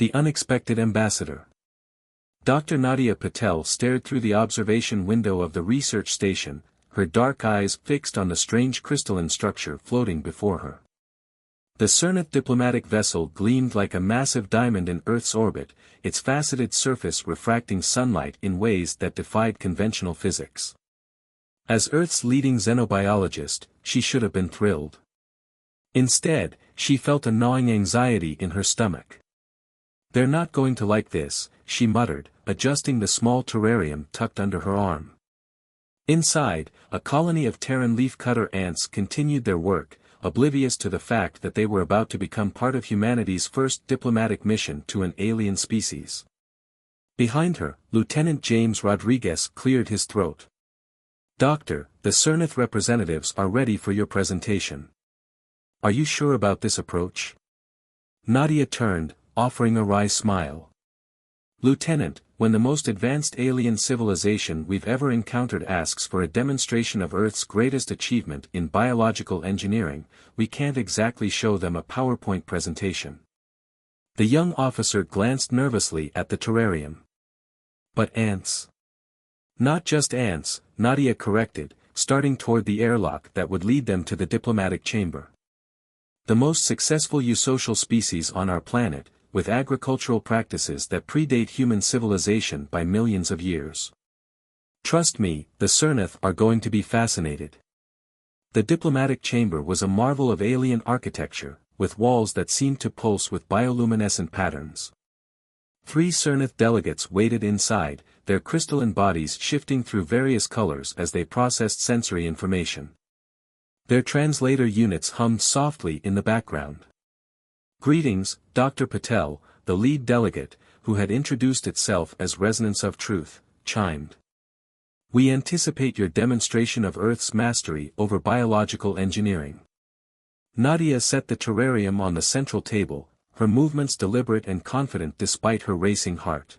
The unexpected ambassador. Dr. Nadia Patel stared through the observation window of the research station, her dark eyes fixed on the strange crystalline structure floating before her. The Cernith diplomatic vessel gleamed like a massive diamond in Earth's orbit, its faceted surface refracting sunlight in ways that defied conventional physics. As Earth's leading xenobiologist, she should have been thrilled. Instead, she felt a gnawing anxiety in her stomach. "They're not going to like this," she muttered, adjusting the small terrarium tucked under her arm. Inside, a colony of Terran leafcutter ants continued their work, oblivious to the fact that they were about to become part of humanity's first diplomatic mission to an alien species. Behind her, Lieutenant James Rodriguez cleared his throat. "Doctor, the Cernith representatives are ready for your presentation. Are you sure about this approach?" Nadia turned, offering a wry smile. "Lieutenant, when the most advanced alien civilization we've ever encountered asks for a demonstration of Earth's greatest achievement in biological engineering, we can't exactly show them a PowerPoint presentation." The young officer glanced nervously at the terrarium. "But ants." "Not just ants," Nadia corrected, starting toward the airlock that would lead them to the diplomatic chamber. "The most successful eusocial species on our planet, with agricultural practices that predate human civilization by millions of years. Trust me, the Cernith are going to be fascinated." The diplomatic chamber was a marvel of alien architecture, with walls that seemed to pulse with bioluminescent patterns. 3 Cernith delegates waited inside, their crystalline bodies shifting through various colors as they processed sensory information. Their translator units hummed softly in the background. "Greetings, Dr. Patel," the lead delegate, who had introduced itself as Resonance of Truth, chimed. "We anticipate your demonstration of Earth's mastery over biological engineering." Nadia set the terrarium on the central table, her movements deliberate and confident despite her racing heart.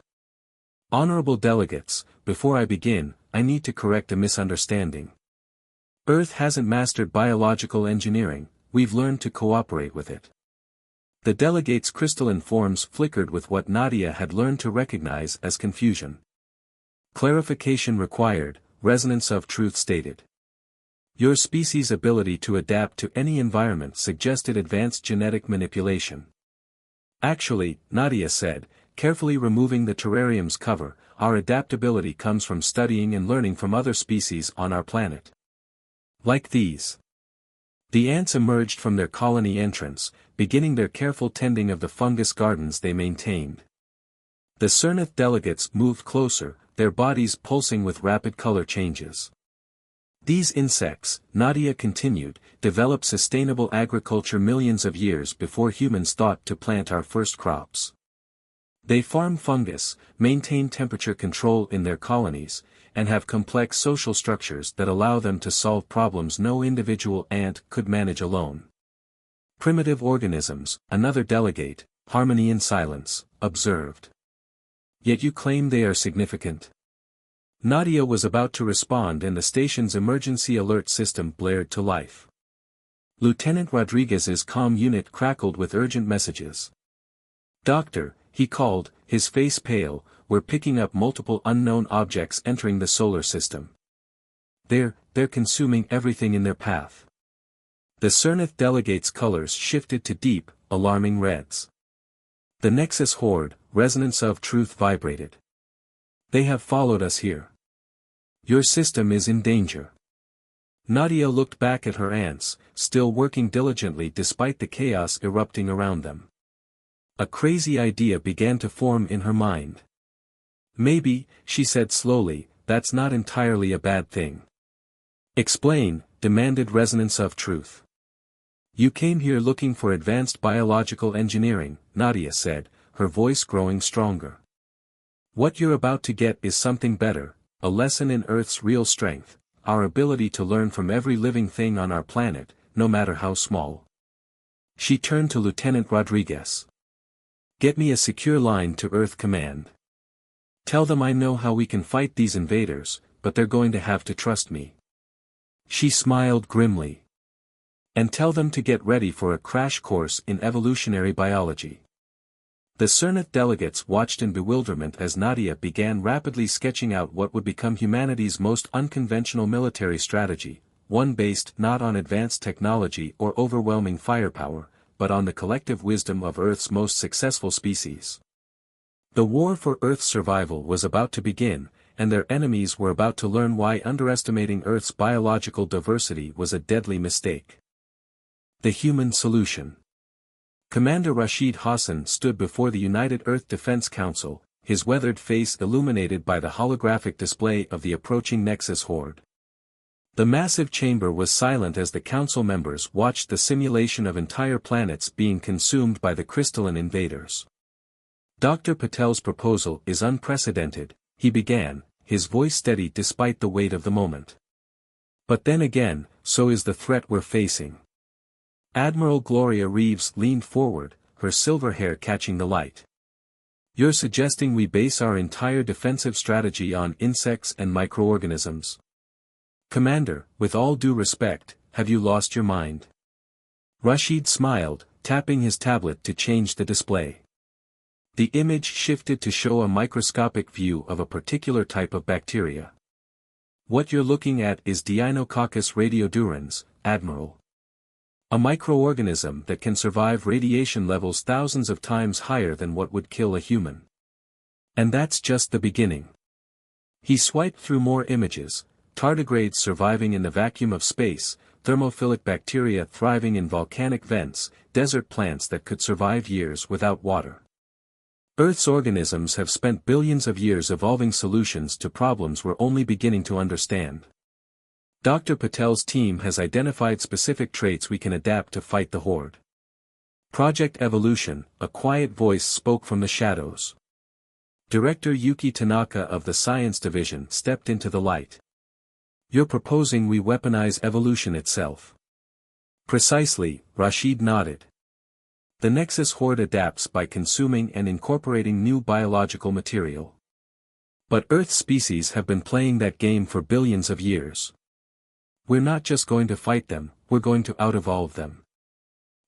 "Honorable delegates, before I begin, I need to correct a misunderstanding. Earth hasn't mastered biological engineering, we've learned to cooperate with it." The delegates' crystalline forms flickered with what Nadia had learned to recognize as confusion. "Clarification required," Resonance of Truth stated. "Your species' ability to adapt to any environment suggested advanced genetic manipulation." "Actually," Nadia said, carefully removing the terrarium's cover, "our adaptability comes from studying and learning from other species on our planet. Like these." The ants emerged from their colony entrance, beginning their careful tending of the fungus gardens they maintained. The Cernith delegates moved closer, their bodies pulsing with rapid color changes. "These insects," Nadia continued, "developed sustainable agriculture millions of years before humans thought to plant our first crops. They farm fungus, maintain temperature control in their colonies, and have complex social structures that allow them to solve problems no individual ant could manage alone." "Primitive organisms," another delegate, Harmony in Silence, observed. "Yet you claim they are significant?" Nadia was about to respond and the station's emergency alert system blared to life. Lieutenant Rodriguez's comm unit crackled with urgent messages. "Doctor," he called, his face pale, "we're picking up multiple unknown objects entering the solar system. They're consuming everything in their path." The Cernith delegates' colors shifted to deep, alarming reds. "The Nexus Horde," Resonance of Truth vibrated. "They have followed us here. Your system is in danger." Nadia looked back at her ants, still working diligently despite the chaos erupting around them. A crazy idea began to form in her mind. "Maybe," she said slowly, "that's not entirely a bad thing." "Explain," demanded Resonance of Truth. "You came here looking for advanced biological engineering," Nadia said, her voice growing stronger. "What you're about to get is something better, a lesson in Earth's real strength, our ability to learn from every living thing on our planet, no matter how small." She turned to Lieutenant Rodriguez. "Get me a secure line to Earth Command. Tell them I know how we can fight these invaders, but they're going to have to trust me." She smiled grimly. "And tell them to get ready for a crash course in evolutionary biology." The Cernith delegates watched in bewilderment as Nadia began rapidly sketching out what would become humanity's most unconventional military strategy, one based not on advanced technology or overwhelming firepower, but on the collective wisdom of Earth's most successful species. The war for Earth's survival was about to begin, and their enemies were about to learn why underestimating Earth's biological diversity was a deadly mistake. The human solution. Commander Rashid Hassan stood before the United Earth Defense Council, his weathered face illuminated by the holographic display of the approaching Nexus horde. The massive chamber was silent as the council members watched the simulation of entire planets being consumed by the crystalline invaders. Dr. Patel's proposal is unprecedented, he began, his voice steady despite the weight of the moment. But then again, so is the threat we're facing. Admiral Gloria Reeves leaned forward, her silver hair catching the light. You're suggesting we base our entire defensive strategy on insects and microorganisms? Commander, with all due respect, have you lost your mind? Rashid smiled, tapping his tablet to change the display. The image shifted to show a microscopic view of a particular type of bacteria. What you're looking at is Deinococcus radiodurans, Admiral. A microorganism that can survive radiation levels thousands of times higher than what would kill a human. And that's just the beginning. He swiped through more images, tardigrades surviving in the vacuum of space, thermophilic bacteria thriving in volcanic vents, desert plants that could survive years without water. Earth's organisms have spent billions of years evolving solutions to problems we're only beginning to understand. Dr. Patel's team has identified specific traits we can adapt to fight the horde. Project Evolution, a quiet voice spoke from the shadows. Director Yuki Tanaka of the Science Division stepped into the light. You're proposing we weaponize evolution itself. Precisely, Rashid nodded. The Nexus horde adapts by consuming and incorporating new biological material. But Earth species have been playing that game for billions of years. We're not just going to fight them, we're going to out-evolve them.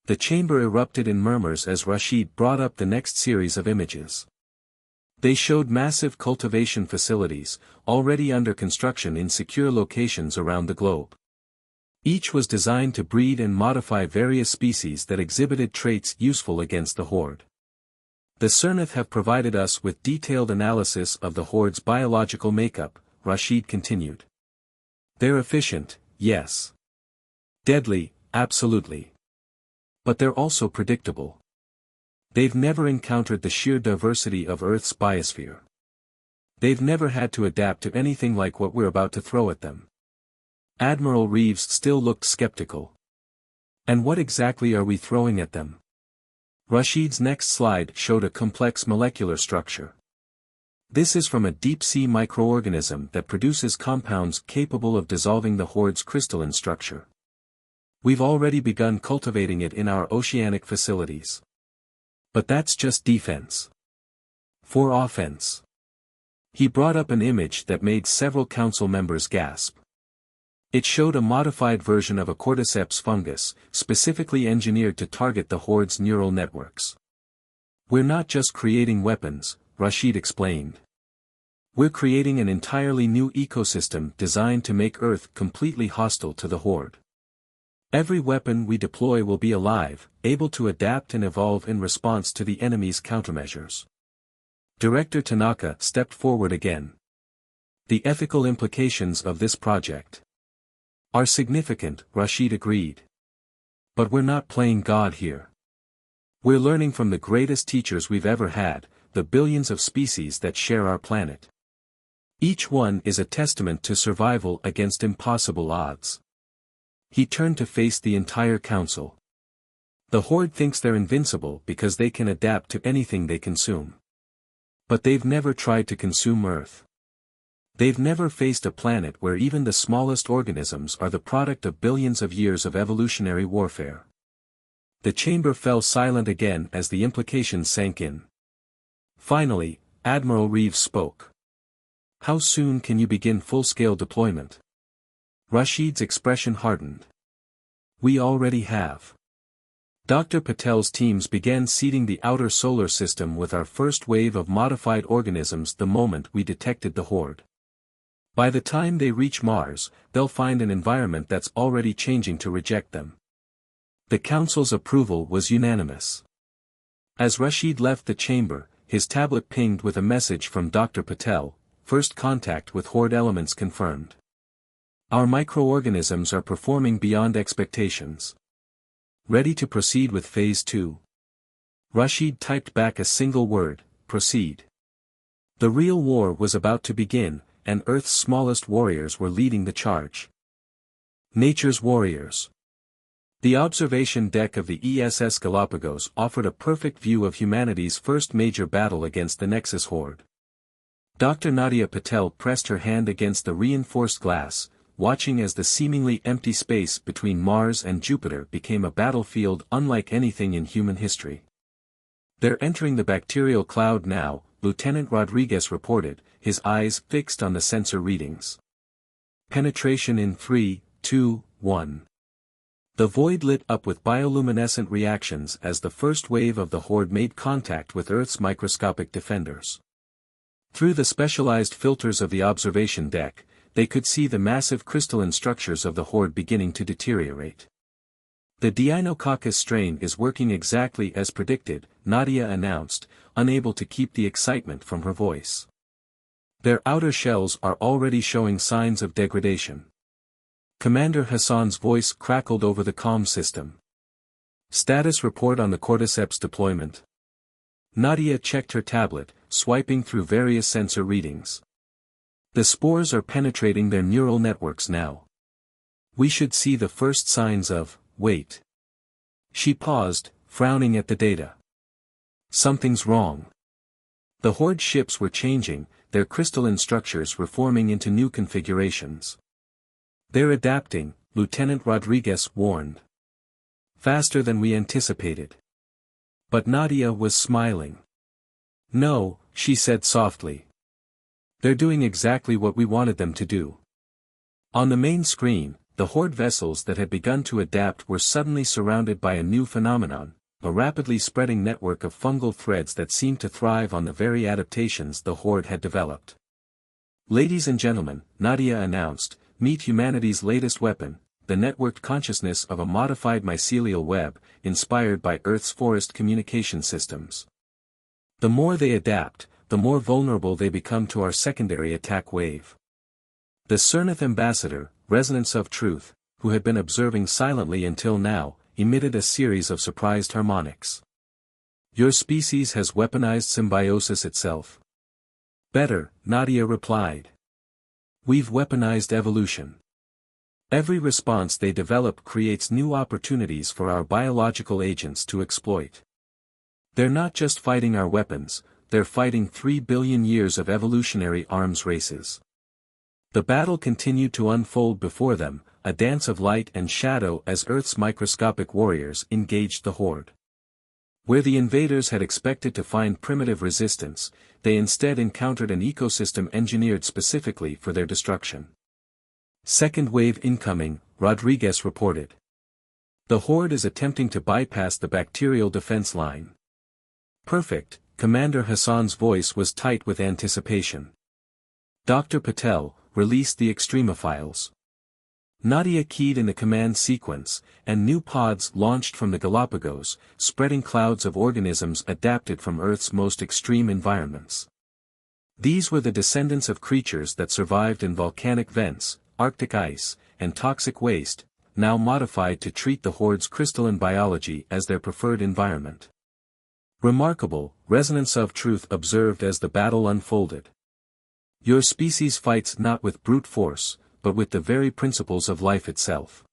The chamber erupted in murmurs as Rashid brought up the next series of images. They showed massive cultivation facilities, already under construction in secure locations around the globe. Each was designed to breed and modify various species that exhibited traits useful against the horde. The Cernith have provided us with detailed analysis of the horde's biological makeup, Rashid continued. They're efficient, yes. Deadly, absolutely. But they're also predictable. They've never encountered the sheer diversity of Earth's biosphere. They've never had to adapt to anything like what we're about to throw at them. Admiral Reeves still looked skeptical. And what exactly are we throwing at them? Rashid's next slide showed a complex molecular structure. This is from a deep-sea microorganism that produces compounds capable of dissolving the horde's crystalline structure. We've already begun cultivating it in our oceanic facilities. But that's just defense. For offense. He brought up an image that made several council members gasp. It showed a modified version of a cordyceps fungus, specifically engineered to target the horde's neural networks. We're not just creating weapons, Rashid explained. We're creating an entirely new ecosystem designed to make Earth completely hostile to the horde. Every weapon we deploy will be alive, able to adapt and evolve in response to the enemy's countermeasures. Director Tanaka stepped forward again. The ethical implications of this project are significant, Rashid agreed. But we're not playing God here. We're learning from the greatest teachers we've ever had, the billions of species that share our planet. Each one is a testament to survival against impossible odds. He turned to face the entire council. The horde thinks they're invincible because they can adapt to anything they consume. But they've never tried to consume Earth. They've never faced a planet where even the smallest organisms are the product of billions of years of evolutionary warfare. The chamber fell silent again as the implications sank in. Finally, Admiral Reeves spoke. How soon can you begin full-scale deployment? Rashid's expression hardened. We already have. Dr. Patel's teams began seeding the outer solar system with our first wave of modified organisms the moment we detected the horde. By the time they reach Mars, they'll find an environment that's already changing to reject them. The Council's approval was unanimous. As Rashid left the chamber, his tablet pinged with a message from Dr. Patel: first contact with horde elements confirmed. Our microorganisms are performing beyond expectations. Ready to proceed with Phase 2. Rashid typed back a single word: proceed. The real war was about to begin, and Earth's smallest warriors were leading the charge. Nature's warriors. The observation deck of the ESS Galapagos offered a perfect view of humanity's first major battle against the Nexus horde. Dr. Nadia Patel pressed her hand against the reinforced glass, watching as the seemingly empty space between Mars and Jupiter became a battlefield unlike anything in human history. "They're entering the bacterial cloud now," Lieutenant Rodriguez reported, his eyes fixed on the sensor readings. Penetration in 3, 2, 1. The void lit up with bioluminescent reactions as the first wave of the horde made contact with Earth's microscopic defenders. Through the specialized filters of the observation deck, they could see the massive crystalline structures of the horde beginning to deteriorate. "The Deinococcus strain is working exactly as predicted," Nadia announced, unable to keep the excitement from her voice. "Their outer shells are already showing signs of degradation." Commander Hassan's voice crackled over the comm system. "Status report on the cordyceps deployment." Nadia checked her tablet, swiping through various sensor readings. "The spores are penetrating their neural networks now. We should see the first signs of, wait." She paused, frowning at the data. "Something's wrong." The horde ships were changing, their crystalline structures reforming into new configurations. "They're adapting," Lieutenant Rodriguez warned. "Faster than we anticipated." But Nadia was smiling. "No," she said softly. "They're doing exactly what we wanted them to do." On the main screen, the horde vessels that had begun to adapt were suddenly surrounded by a new phenomenon, a rapidly spreading network of fungal threads that seemed to thrive on the very adaptations the horde had developed. "Ladies and gentlemen," Nadia announced, "meet humanity's latest weapon, the networked consciousness of a modified mycelial web, inspired by Earth's forest communication systems. The more they adapt, the more vulnerable they become to our secondary attack wave." The Cernath ambassador, Resonance of Truth, who had been observing silently until now, emitted a series of surprised harmonics. "Your species has weaponized symbiosis itself." "Better," Nadia replied. "We've weaponized evolution. Every response they develop creates new opportunities for our biological agents to exploit. They're not just fighting our weapons, they're fighting 3 billion years of evolutionary arms races." The battle continued to unfold before them, a dance of light and shadow as Earth's microscopic warriors engaged the horde. Where the invaders had expected to find primitive resistance, they instead encountered an ecosystem engineered specifically for their destruction. "Second wave incoming," Rodriguez reported. "The horde is attempting to bypass the bacterial defense line." "Perfect," Commander Hassan's voice was tight with anticipation. Dr. Patel, release the extremophiles. Nadia keyed in the command sequence, and new pods launched from the Galapagos, spreading clouds of organisms adapted from Earth's most extreme environments. These were the descendants of creatures that survived in volcanic vents, Arctic ice, and toxic waste, now modified to treat the horde's crystalline biology as their preferred environment. "Remarkable," Resonance of Truth observed as the battle unfolded. "Your species fights not with brute force, but with the very principles of life itself.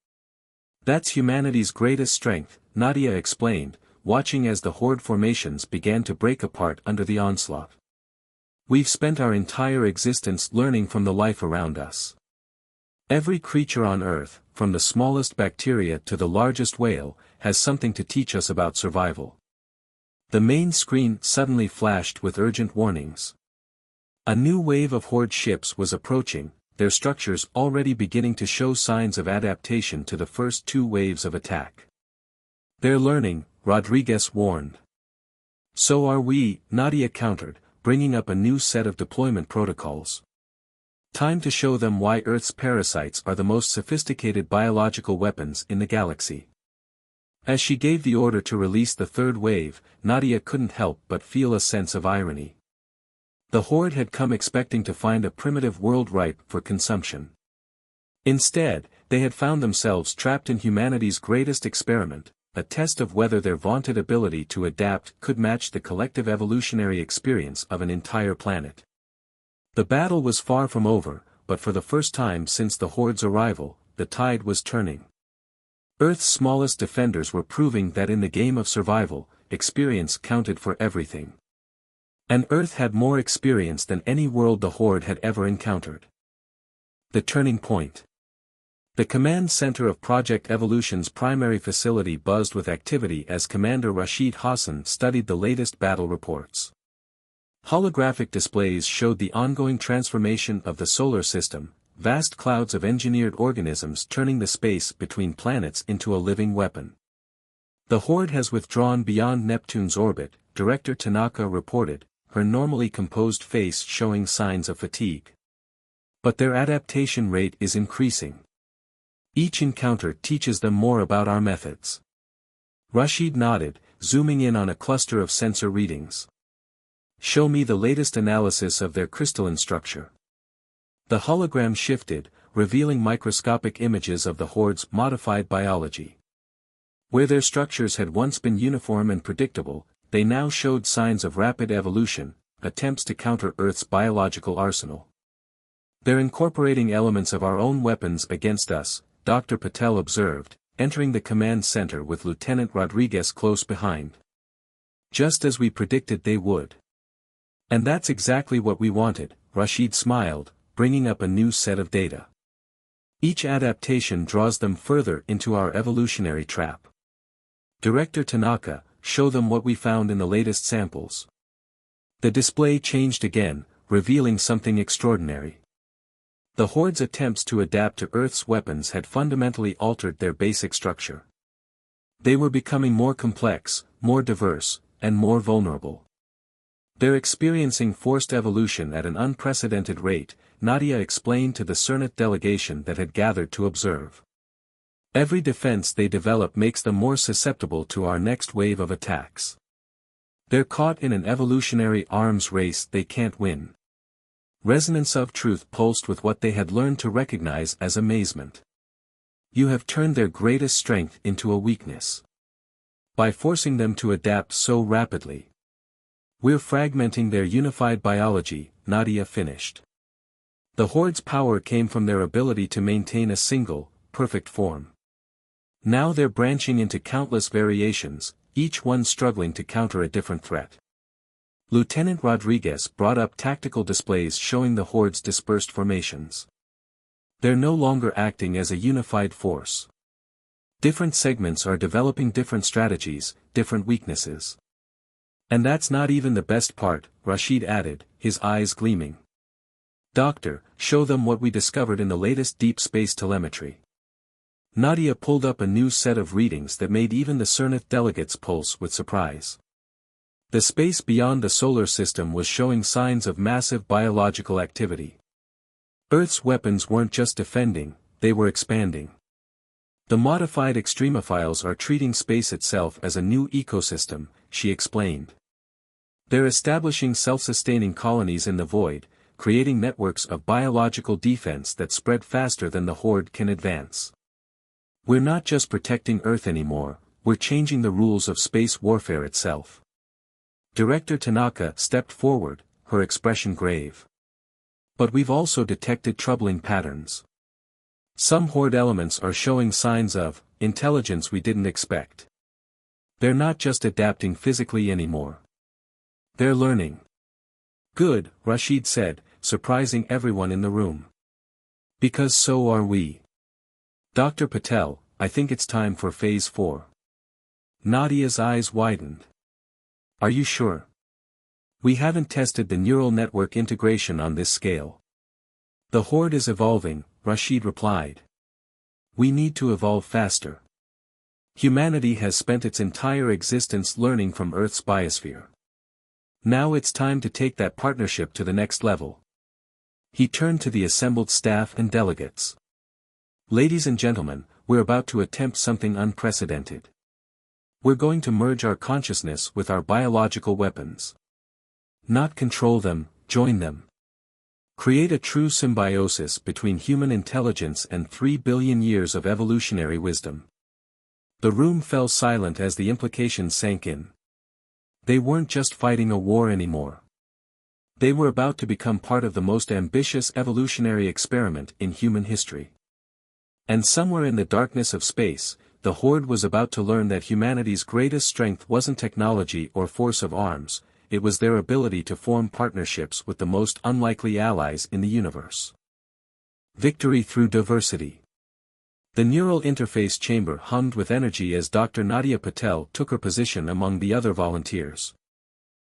That's humanity's greatest strength," Nadia explained, watching as the horde formations began to break apart under the onslaught. "We've spent our entire existence learning from the life around us. Every creature on Earth, from the smallest bacteria to the largest whale, has something to teach us about survival." The main screen suddenly flashed with urgent warnings. A new wave of horde ships was approaching, their structures already beginning to show signs of adaptation to the first 2 waves of attack. They're learning, Rodriguez warned. So are we, Nadia countered, bringing up a new set of deployment protocols. Time to show them why Earth's parasites are the most sophisticated biological weapons in the galaxy. As she gave the order to release the third wave, Nadia couldn't help but feel a sense of irony. The Horde had come expecting to find a primitive world ripe for consumption. Instead, they had found themselves trapped in humanity's greatest experiment, a test of whether their vaunted ability to adapt could match the collective evolutionary experience of an entire planet. The battle was far from over, but for the first time since the Horde's arrival, the tide was turning. Earth's smallest defenders were proving that in the game of survival, experience counted for everything. And Earth had more experience than any world the Horde had ever encountered. The turning point. The command center of Project Evolution's primary facility buzzed with activity as Commander Rashid Hassan studied the latest battle reports. Holographic displays showed the ongoing transformation of the solar system, vast clouds of engineered organisms turning the space between planets into a living weapon. The Horde has withdrawn beyond Neptune's orbit, Director Tanaka reported, her normally composed face showing signs of fatigue. But their adaptation rate is increasing. Each encounter teaches them more about our methods. Rashid nodded, zooming in on a cluster of sensor readings. Show me the latest analysis of their crystalline structure. The hologram shifted, revealing microscopic images of the Horde's modified biology. Where their structures had once been uniform and predictable, they now showed signs of rapid evolution, attempts to counter Earth's biological arsenal. They're incorporating elements of our own weapons against us, Dr. Patel observed, entering the command center with Lieutenant Rodriguez close behind. Just as we predicted they would. And that's exactly what we wanted, Rashid smiled, bringing up a new set of data. Each adaptation draws them further into our evolutionary trap. Director Tanaka, show them what we found in the latest samples. The display changed again, revealing something extraordinary. The Horde's attempts to adapt to Earth's weapons had fundamentally altered their basic structure. They were becoming more complex, more diverse, and more vulnerable. They're experiencing forced evolution at an unprecedented rate, Nadia explained to the CERNET delegation that had gathered to observe. Every defense they develop makes them more susceptible to our next wave of attacks. They're caught in an evolutionary arms race they can't win. Resonance of truth pulsed with what they had learned to recognize as amazement. You have turned their greatest strength into a weakness. By forcing them to adapt so rapidly. We're fragmenting their unified biology, Nadia finished. The Horde's power came from their ability to maintain a single, perfect form. Now they're branching into countless variations, each one struggling to counter a different threat. Lieutenant Rodriguez brought up tactical displays showing the Horde's dispersed formations. They're no longer acting as a unified force. Different segments are developing different strategies, different weaknesses. And that's not even the best part, Rashid added, his eyes gleaming. Doctor, show them what we discovered in the latest deep space telemetry. Nadia pulled up a new set of readings that made even the CERNET delegates pulse with surprise. The space beyond the solar system was showing signs of massive biological activity. Earth's weapons weren't just defending, they were expanding. The modified extremophiles are treating space itself as a new ecosystem, she explained. They're establishing self-sustaining colonies in the void, creating networks of biological defense that spread faster than the Horde can advance. We're not just protecting Earth anymore, we're changing the rules of space warfare itself. Director Tanaka stepped forward, her expression grave. But we've also detected troubling patterns. Some Horde elements are showing signs of intelligence we didn't expect. They're not just adapting physically anymore. They're learning. Good, Rashid said, surprising everyone in the room. Because so are we. Dr. Patel, I think it's time for Phase 4. Nadia's eyes widened. Are you sure? We haven't tested the neural network integration on this scale. The Horde is evolving, Rashid replied. We need to evolve faster. Humanity has spent its entire existence learning from Earth's biosphere. Now it's time to take that partnership to the next level. He turned to the assembled staff and delegates. Ladies and gentlemen, we're about to attempt something unprecedented. We're going to merge our consciousness with our biological weapons. Not control them, join them. Create a true symbiosis between human intelligence and 3 billion years of evolutionary wisdom. The room fell silent as the implications sank in. They weren't just fighting a war anymore. They were about to become part of the most ambitious evolutionary experiment in human history. And somewhere in the darkness of space, the Horde was about to learn that humanity's greatest strength wasn't technology or force of arms, it was their ability to form partnerships with the most unlikely allies in the universe. Victory through diversity. The neural interface chamber hummed with energy as Dr. Nadia Patel took her position among the other volunteers.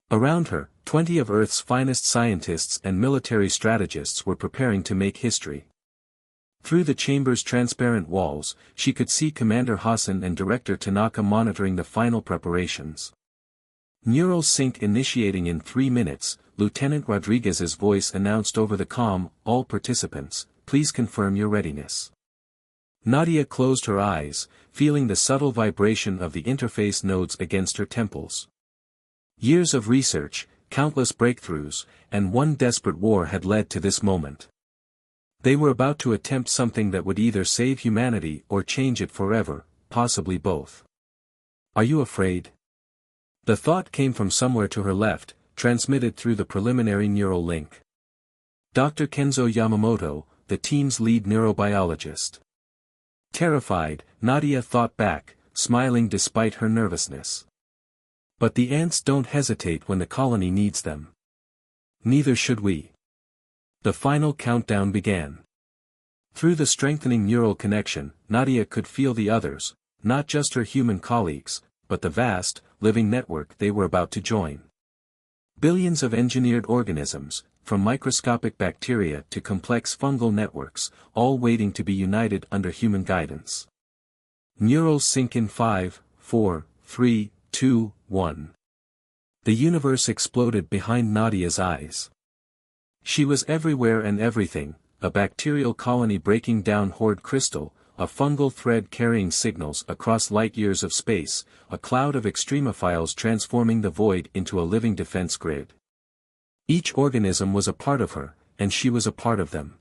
Around her, 20 of Earth's finest scientists and military strategists were preparing to make history. Through the chamber's transparent walls, she could see Commander Hassan and Director Tanaka monitoring the final preparations. Neural sync initiating in 3 minutes, Lieutenant Rodriguez's voice announced over the comm, "All participants, please confirm your readiness." Nadia closed her eyes, feeling the subtle vibration of the interface nodes against her temples. Years of research, countless breakthroughs, and one desperate war had led to this moment. They were about to attempt something that would either save humanity or change it forever, possibly both. "Are you afraid?" The thought came from somewhere to her left, transmitted through the preliminary neural link. Dr. Kenzo Yamamoto, the team's lead neurobiologist. Terrified, Nadia thought back, smiling despite her nervousness. But the ants don't hesitate when the colony needs them. Neither should we. The final countdown began. Through the strengthening neural connection, Nadia could feel the others, not just her human colleagues, but the vast, living network they were about to join. Billions of engineered organisms, from microscopic bacteria to complex fungal networks, all waiting to be united under human guidance. Neurals sync in 5, 4, 3, 2, 1. The universe exploded behind Nadia's eyes. She was everywhere and everything, a bacterial colony breaking down Horde crystal, a fungal thread carrying signals across light years of space, a cloud of extremophiles transforming the void into a living defense grid. Each organism was a part of her, and she was a part of them.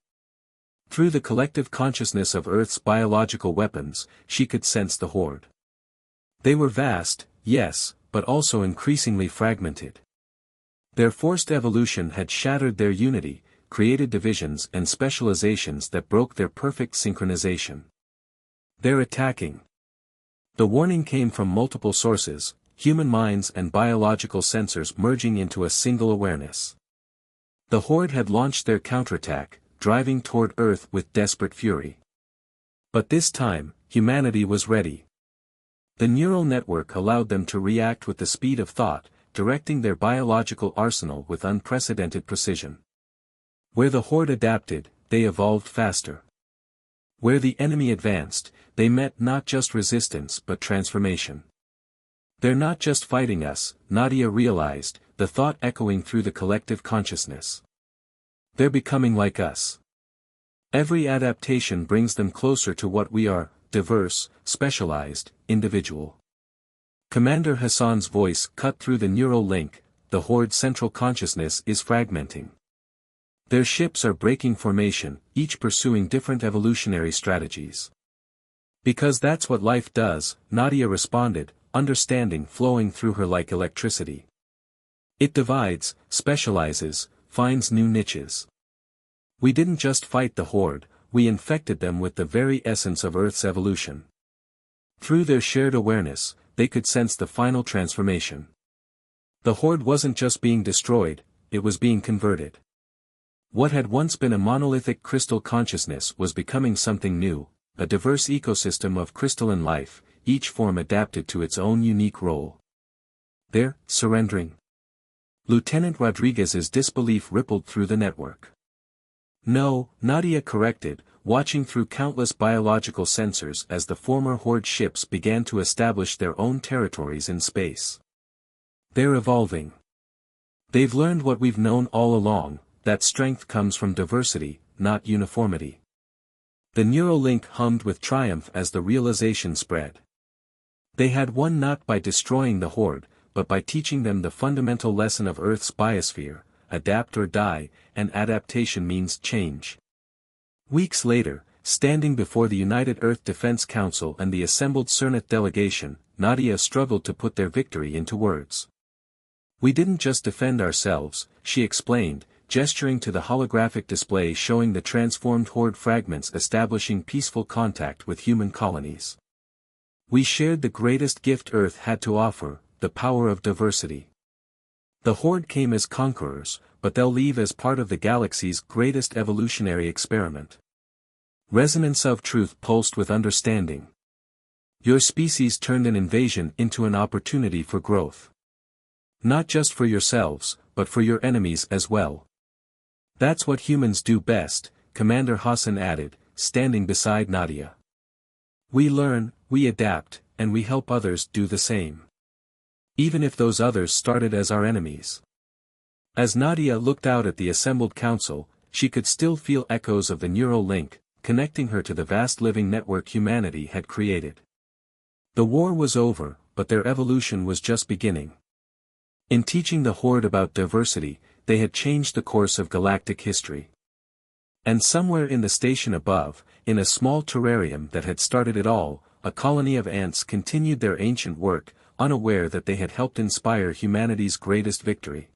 Through the collective consciousness of Earth's biological weapons, she could sense the Horde. They were vast, yes, but also increasingly fragmented. Their forced evolution had shattered their unity, created divisions and specializations that broke their perfect synchronization. They're attacking. The warning came from multiple sources, human minds and biological sensors merging into a single awareness. The Horde had launched their counterattack, driving toward Earth with desperate fury. But this time, humanity was ready. The neural network allowed them to react with the speed of thought, directing their biological arsenal with unprecedented precision. Where the Horde adapted, they evolved faster. Where the enemy advanced, they met not just resistance but transformation. "They're not just fighting us," Nadia realized, the thought echoing through the collective consciousness. "They're becoming like us. Every adaptation brings them closer to what we are, diverse, specialized, individual." Commander Hassan's voice cut through the neural link, "The Horde's central consciousness is fragmenting. Their ships are breaking formation, each pursuing different evolutionary strategies." "Because that's what life does," Nadia responded, understanding flowing through her like electricity. "It divides, specializes, finds new niches. We didn't just fight the Horde, we infected them with the very essence of Earth's evolution." Through their shared awareness, they could sense the final transformation. The Horde wasn't just being destroyed, it was being converted. What had once been a monolithic crystal consciousness was becoming something new, a diverse ecosystem of crystalline life, each form adapted to its own unique role. "They're surrendering." Lieutenant Rodriguez's disbelief rippled through the network. No, Nadia corrected, watching through countless biological sensors as the former Horde ships began to establish their own territories in space. They're evolving. They've learned what we've known all along, that strength comes from diversity, not uniformity. The neural link hummed with triumph as the realization spread. They had won not by destroying the Horde, but by teaching them the fundamental lesson of Earth's biosphere: adapt or die, and adaptation means change. Weeks later, standing before the United Earth Defense Council and the assembled Cerneth delegation, Nadia struggled to put their victory into words. "We didn't just defend ourselves," she explained, gesturing to the holographic display showing the transformed Horde fragments establishing peaceful contact with human colonies. "We shared the greatest gift Earth had to offer, the power of diversity. The Horde came as conquerors, but they'll leave as part of the galaxy's greatest evolutionary experiment." Resonance of truth pulsed with understanding. "Your species turned an invasion into an opportunity for growth. Not just for yourselves, but for your enemies as well. That's what humans do best," Commander Hassan added, standing beside Nadia. "We learn, we adapt, and we help others do the same. Even if those others started as our enemies." As Nadia looked out at the assembled council, she could still feel echoes of the neural link, connecting her to the vast living network humanity had created. The war was over, but their evolution was just beginning. In teaching the Horde about diversity, they had changed the course of galactic history. And somewhere in the station above, in a small terrarium that had started it all, a colony of ants continued their ancient work, unaware that they had helped inspire humanity's greatest victory.